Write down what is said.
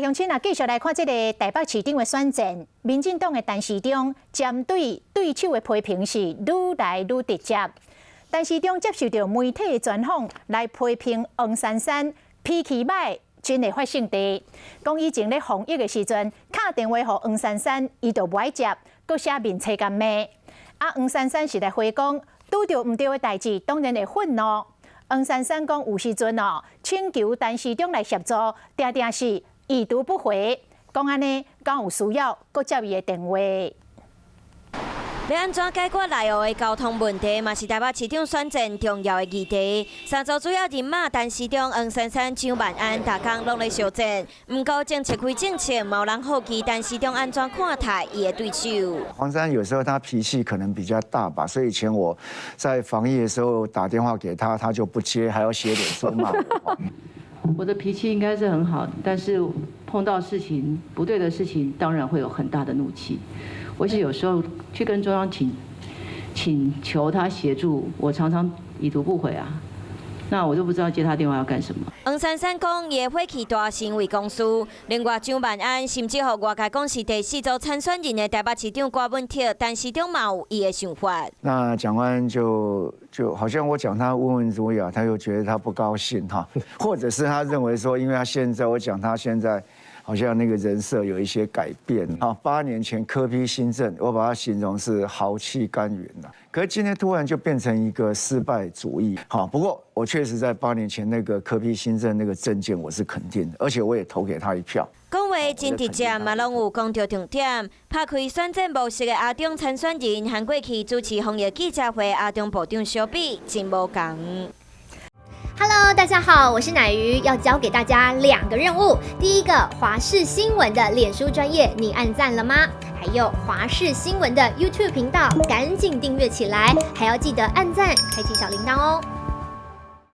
乡亲啊，继续来看这个台北市长的选战。民进党的陈时中针对对手的批评是愈来愈直接。陈时中接受到媒体的专访，来批评黄珊珊脾气歹，真会发性地。讲以前咧防疫的时阵，打电话给黄珊珊，伊就不爱接，搁写面册甲骂。黄珊珊是来回讲，拄到唔对的代志，当然会愤怒。黄珊珊讲有时阵请求陈时中来协助，定定是已读不回。讲安尼，敢有需要，搁接伊的电话。要安怎解决内湖的交通问题，嘛是台北市长选战重要的议题。三组主要人马陈时中、黄珊珊、蒋万安，大家拢在相战。不过政策归政策，冇人好奇陈时中安怎看待伊的对手。黄珊有时候他脾气可能比较大吧，所以以前我在防疫的时候打电话给他，他就不接，还要写脸书骂我。我的脾气应该是很好，但是碰到事情不对的事情，当然会有很大的怒气。我是有时候去跟中央请求他协助，我常常已读不回啊，那我就不知道接他电话要干什么。黄珊珊讲，伊的火气大是因为公司。另外，蒋万安甚至乎外界讲是第四组参选人的台北市长郭文铁，但市长嘛有伊的想法。那蒋万安就好像我讲他温文儒雅，他又觉得他不高兴哈，或者是他认为说，因为他现在我讲他现在。好像那个人设有一些改变啊。8年前柯 P 新政，我把它形容是豪气干云呐。可是今天突然就变成一个失败主义。好，不过我确实在8年前那个柯 P 新政那个政见我是肯定的，而且我也投给他一票。讲话真直接，嘛拢有讲到重点。拍开选战模式的阿中参选人，和过去主持防疫记者会阿中部长相比，真无同。Hello， 大家好，我是乃瑜，要教给大家2个任务。第一个，华视新闻的脸书专页，你按赞了吗？还有华视新闻的 YouTube 频道，赶紧订阅起来，还要记得按赞，开启小铃铛哦。